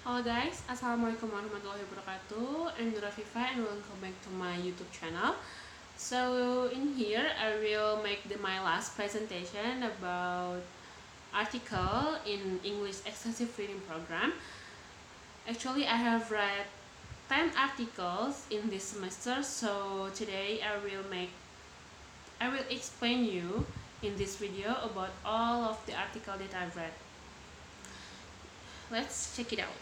Halo guys, Assalamualaikum warahmatullahi wabarakatuh. I'm Nur Afifah and welcome back to my YouTube channel. So in here I will make my last presentation about article in English Extensive Reading Program. Actually I have read 10 articles in this semester, so today I will explain you in this video about all of the article that I've read. Let's check it out.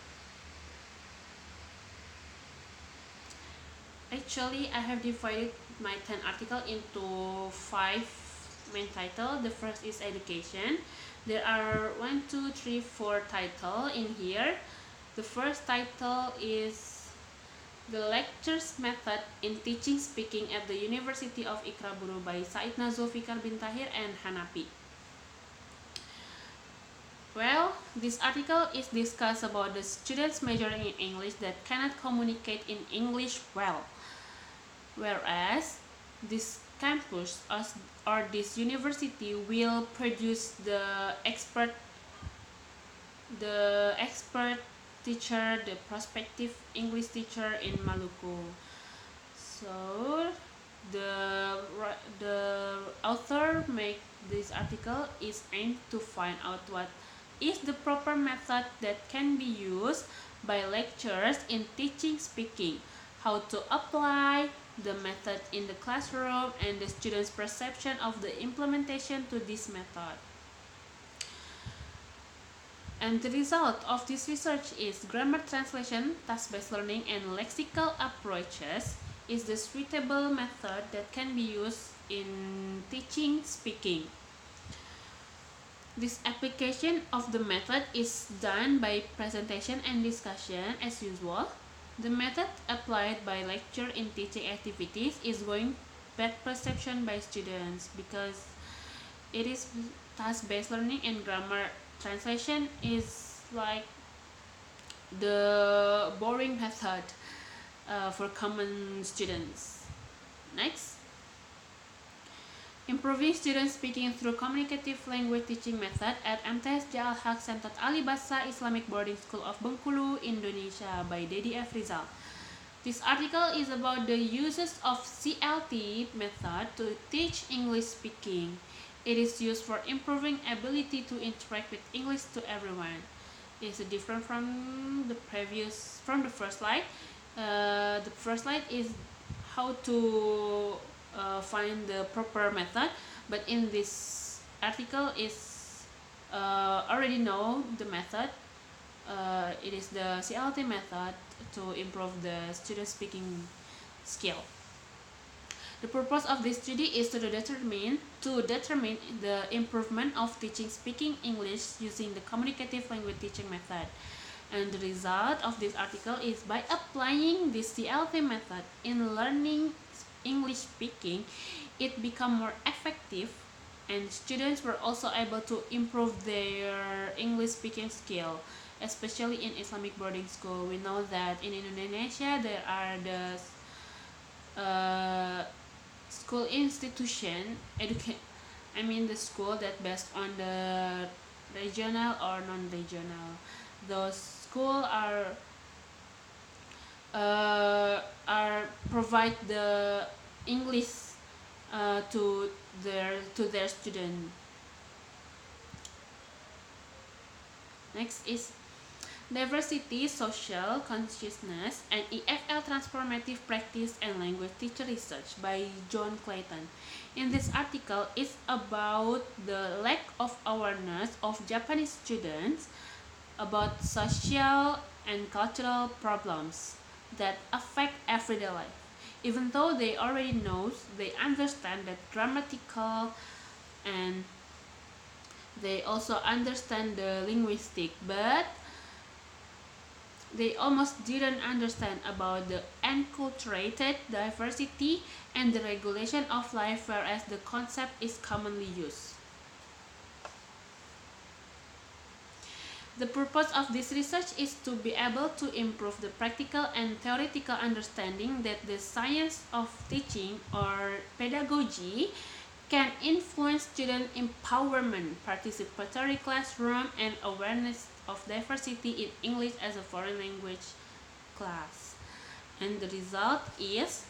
Actually, I have divided my 10 article into 5 main titles. The first is education. There are 1, 2, 3, 4 titles in here. The first title is the lectures method in teaching speaking at the University of Iqra Buru by Saidna, Zulfiqar bin Tahir and Hanapi. Well, this article is discussed about the students majoring in English that cannot communicate in English well. Whereas this campus or this university will produce the expert teacher, the prospective English teacher in Maluku. So the author make this article is aimed to find out what is the proper method that can be used by lecturers in teaching speaking, how to apply the method in the classroom, and the students' perception of the implementation to this method. And the result of this research is grammar translation, task-based learning, and lexical approaches is the suitable method that can be used in teaching speaking. This application of the method is done by presentation and discussion as usual. The method applied by lecture in teaching activities is going bad perception by students because it is task-based learning, and grammar translation is like the boring method for common students. Next. Improving student speaking through communicative language teaching method at MTS Ja-alhaq Sentot Basa Islamic Boarding School of Bengkulu, Indonesia by Dedi Efrizal. This article is about the uses of CLT method to teach English speaking. It is used for improving ability to interact with English to everyone. It's different from the first slide. The first slide is how to find the proper method, but in this article is already know the method. It is the CLT method to improve the student speaking skill. The purpose of this study is to determine the improvement of teaching speaking English using the communicative language teaching method. And the result of this article is by applying this CLT method in learning English speaking, it become more effective, and students were also able to improve their English speaking skill, especially in Islamic boarding school. We know that in Indonesia there are the school institution the school that based on the regional or non-regional. Those schools are provide the English to their student. Next is diversity, social consciousness, and EFL transformative practice and language teacher research by Clayton. In this article, it's about the lack of awareness of Japanese students about social and cultural problems that affect everyday life. Even though they already know, they understand that grammatical, and they also understand the linguistic, but they almost didn't understand about the enculturated diversity and the regulation of life, whereas the concept is commonly used. The purpose of this research is to be able to improve the practical and theoretical understanding that the science of teaching or pedagogy can influence student empowerment, participatory classroom, and awareness of diversity in English as a foreign language class. And the result is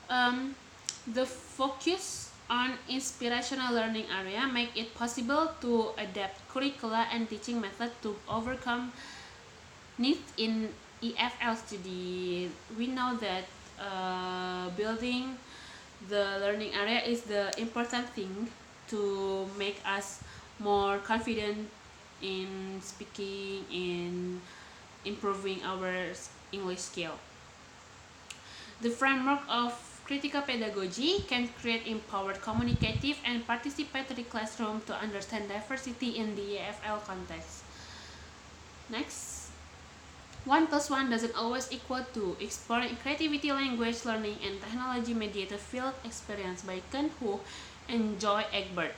the focus on inspirational learning area make it possible to adapt curricula and teaching method to overcome needs in EFL study. We know that building the learning area is the important thing to make us more confident in speaking, in improving our English skill. The framework of critical pedagogy can create empowered, communicative, and participatory classroom to understand diversity in the EFL context. Next, 1 plus 1 doesn't always equal 2. Exploring creativity, language learning, and technology-mediated field experience by Keun and Joy Egbert.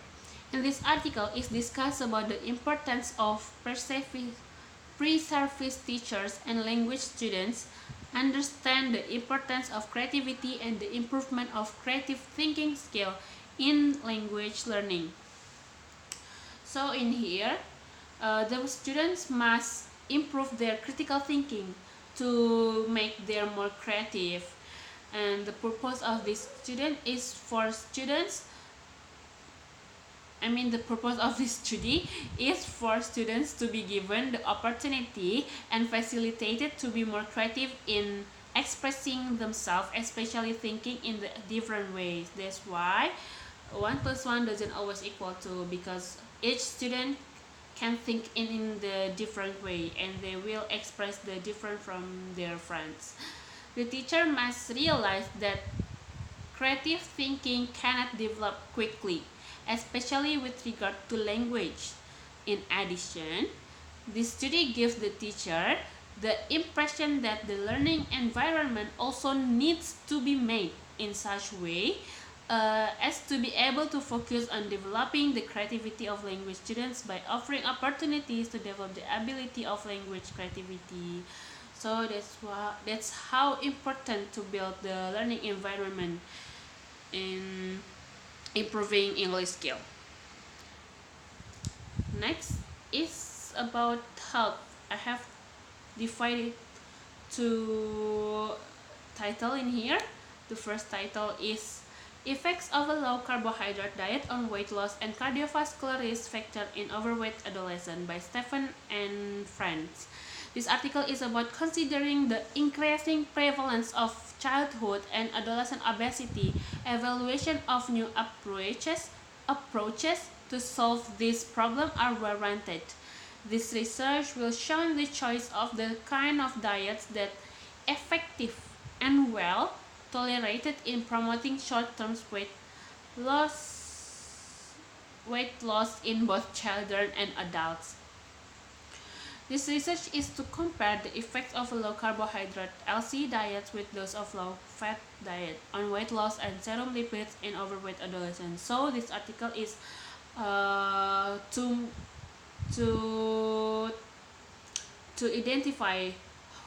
In this article is discussed about the importance of pre-service teachers and language students understand the importance of creativity and the improvement of creative thinking skill in language learning. So in here, the students must improve their critical thinking to make them more creative, and the purpose of this the purpose of this study is for students to be given the opportunity and facilitated to be more creative in expressing themselves, especially thinking in the different ways. That's why 1 plus 1 doesn't always equal 2, because each student can think in the different way and they will express the different from their friends. The teacher must realize that creative thinking cannot develop quickly, especially with regard to language. In addition, this study gives the teacher the impression that the learning environment also needs to be made in such way as to be able to focus on developing the creativity of language students by offering opportunities to develop the ability of language creativity. So that's how important to build the learning environment in improving English skill. Next is about health. I have divided two titles in here. The first title is Effects of a Low-Carbohydrate Diet on Weight Loss and Cardiovascular Risk Factor in Overweight Adolescents by Stephen and friends. This article is about considering the increasing prevalence of childhood and adolescent obesity, evaluation of new approaches to solve this problem are warranted. This research will show the choice of the kind of diets that effective and well tolerated in promoting short-term weight loss in both children and adults. This research is to compare the effects of a low-carbohydrate LC diet with those of low-fat diet on weight loss and serum lipids in overweight adolescents. So this article is to identify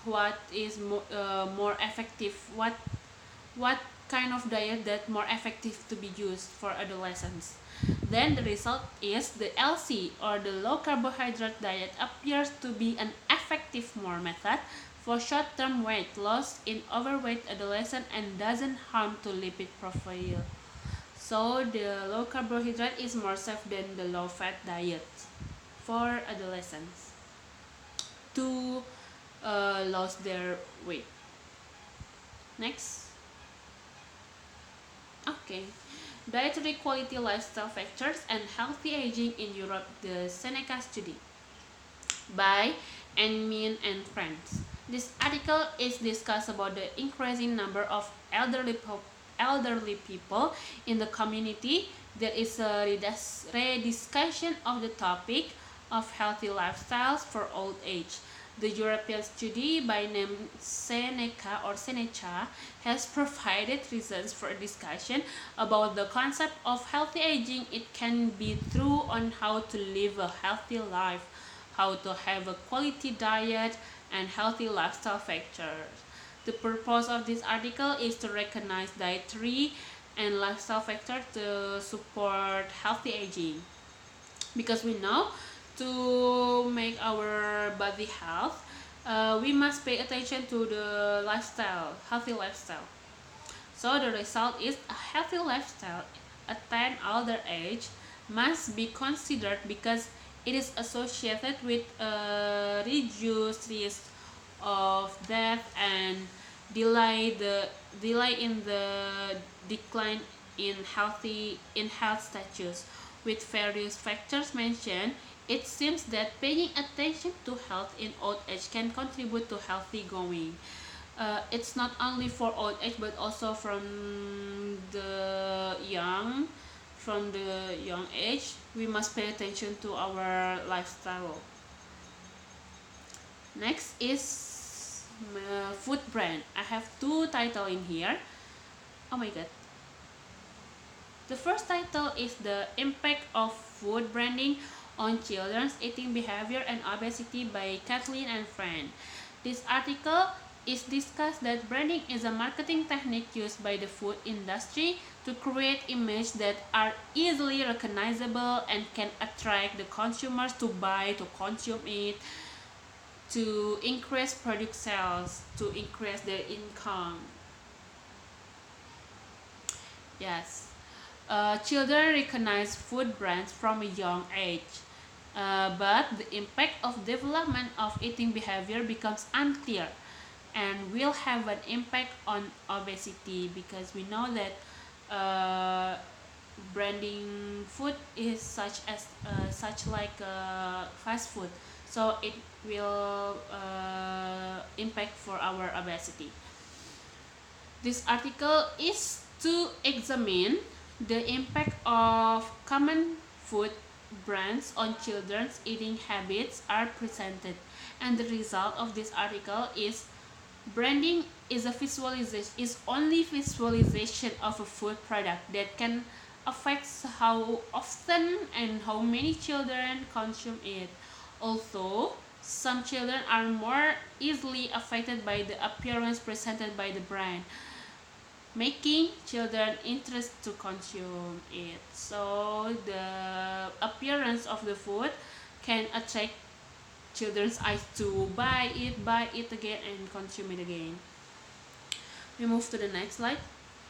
what is more effective, what kind of diet that more effective to be used for adolescents. Then the result is the LC or the low carbohydrate diet appears to be an effective more method for short-term weight loss in overweight adolescents and doesn't harm to lipid profile. So the low carbohydrate is more safe than the low fat diet for adolescents to lose their weight. Next. Okay. Dietary quality, lifestyle factors, and healthy aging in Europe, the Seneca study by Annemien and friends. This article is discussed about the increasing number of elderly people in the community. There is a rediscussion of the topic of healthy lifestyles for old age. The European study by name Seneca has provided reasons for a discussion about the concept of healthy aging. It can be through on how to live a healthy life, how to have a quality diet, and healthy lifestyle factors. The purpose of this article is to recognize dietary and lifestyle factors to support healthy aging. Because we know to make our body health, we must pay attention to the lifestyle, healthy lifestyle. So the result is a healthy lifestyle at an older age must be considered because it is associated with a reduced risk of death and delay in the decline in health status. With various factors mentioned, it seems that paying attention to health in old age can contribute to healthy going. It's not only for old age but also from the young age we must pay attention to our lifestyle. Next is food brand. I have two titles in here. Oh my god. The first title is the impact of food branding on children's eating behavior and obesity by Kathleen and friend. This article is discussed that branding is a marketing technique used by the food industry to create images that are easily recognizable and can attract the consumers to buy, to consume it, to increase product sales, to increase their income. Yes. Children recognize food brands from a young age, but the impact of development of eating behavior becomes unclear and will have an impact on obesity because we know that branding food is such like fast food, so it will impact for our obesity. This article is to examine the impact of common food brands on children's eating habits are presented, and the result of this article is branding is only visualization of a food product that can affect how often and how many children consume it. Although some children are more easily affected by the appearance presented by the brand, making children interested to consume it. So the appearance of the food can attract children's eyes to buy it again and consume it again. We move to the next slide.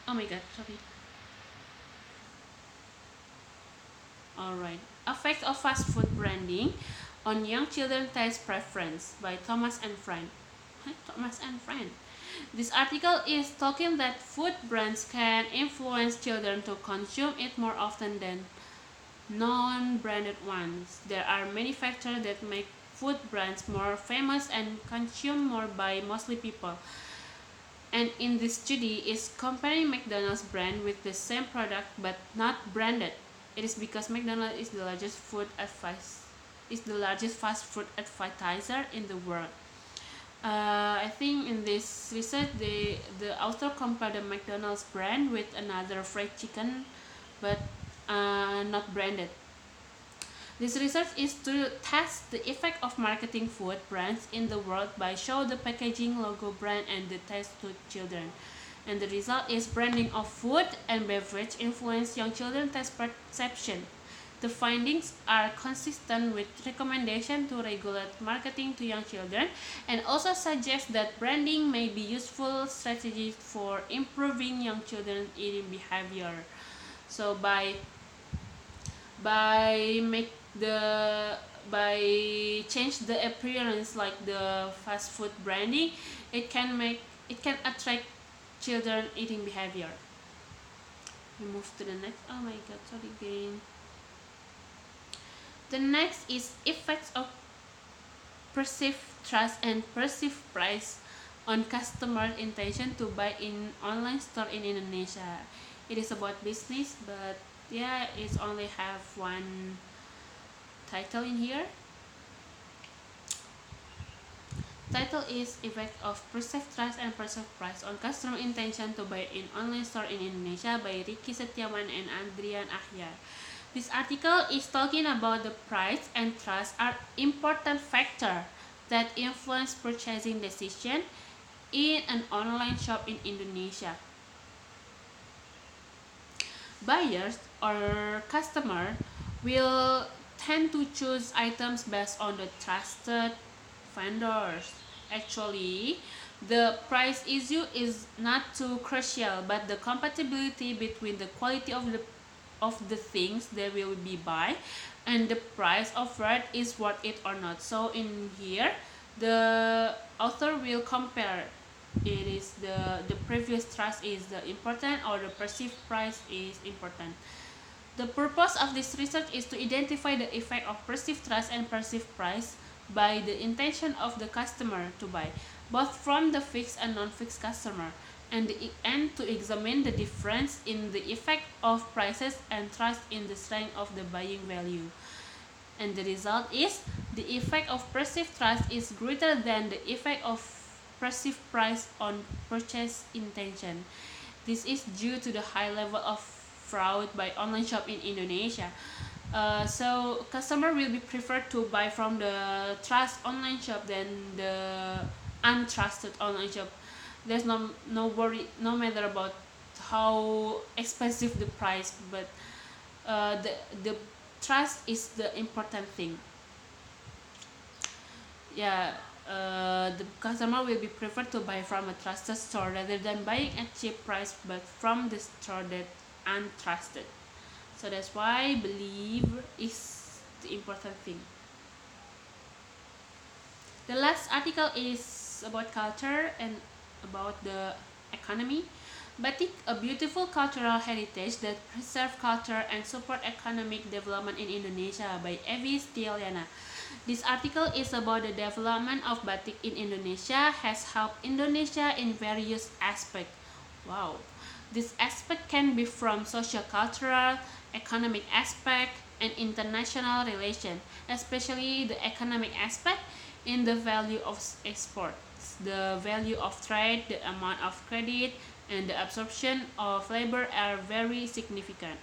Oh my god, sorry. Alright. Effect of fast food branding on young children taste preference by Thomas and Friend. Thomas and Friend. This article is talking that food brands can influence children to consume it more often than non-branded ones. There are many factors that make food brands more famous and consumed more by mostly people. And in this study is comparing McDonald's brand with the same product but not branded. It is because McDonald's is the largest fast food advertiser in the world. I think in this research, the author compared the McDonald's brand with another fried chicken, but not branded. This research is to test the effect of marketing food brands in the world by show the packaging, logo, brand, and the taste to children. And the result is branding of food and beverage influence young children's taste perception. The findings are consistent with recommendation to regulate marketing to young children and also suggest that branding may be useful strategy for improving young children's eating behavior. So by change the appearance like the fast food branding, it can attract children eating behavior. We move to the next. Oh my god, sorry again. The next is effects of perceived trust and perceived price on customer intention to buy in online store in Indonesia. It is about business, but yeah, it's only have one title in here. Title is effect of perceived trust and perceived price on customer intention to buy in online store in Indonesia by Ricky Setiawan and Adrian Ahyar. This article is talking about the price and trust are important factor that influence purchasing decision in an online shop in Indonesia. Buyers or customer will tend to choose items based on the trusted vendors. Actually, the price issue is not too crucial, but the compatibility between the quality of the things they will be buy and the price offered is worth it or not. So in here, the author will compare it is the previous trust is the important or the perceived price is important. The purpose of this research is to identify the effect of perceived trust and perceived price by the intention of the customer to buy, both from the fixed and non-fixed customer, and to examine the difference in the effect of prices and trust in the strength of the buying value. And the result is the effect of perceived trust is greater than the effect of perceived price on purchase intention. This is due to the high level of fraud by online shop in Indonesia. So customer will be preferred to buy from the trust online shop than the untrusted online shop. There's no worry, no matter about how expensive the price, but the trust is the important thing. Yeah, the customer will be preferred to buy from a trusted store rather than buying at cheap price but from the store that untrusted. So that's why I believe is the important thing. The last article is about culture and about the economy. Batik, a beautiful cultural heritage that preserves culture and support economic development in Indonesia by Efrizal. This article is about the development of batik in Indonesia has helped Indonesia in various aspects. Wow. This aspect can be from socio-cultural, economic aspect, and international relation, especially the economic aspect in the value of exports, the value of trade, the amount of credit, and the absorption of labor are very significant.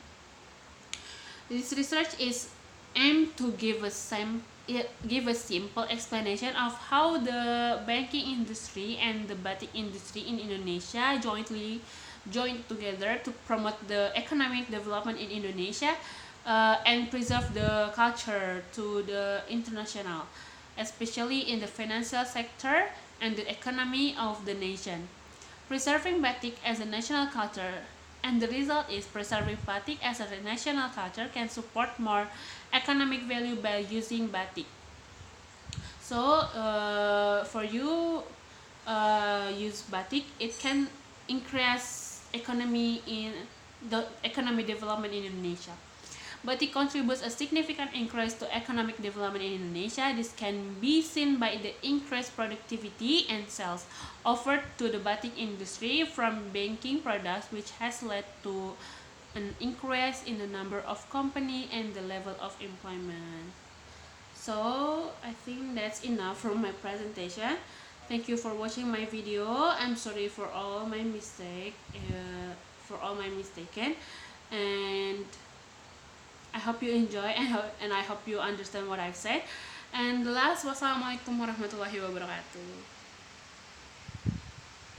This research is aimed to give a simple explanation of how the banking industry and the batik industry in Indonesia joined together to promote the economic development in Indonesia and preserve the culture to the international, especially in the financial sector and the economy of the nation. Preserving batik as a national culture, and the result is preserving batik as a national culture can support more economic value by using batik. So for you use batik, it can increase economy in the economic development in Indonesia. Batik contributes a significant increase to economic development in Indonesia. This can be seen by the increased productivity and sales offered to the batik industry from banking products, which has led to an increase in the number of companies and the level of employment. So I think that's enough from my presentation. Thank you for watching my video. I'm sorry for all my mistake, and I hope you enjoy and I hope you understand what I've said. And the last, wassalamualaikum warahmatullahi wabarakatuh.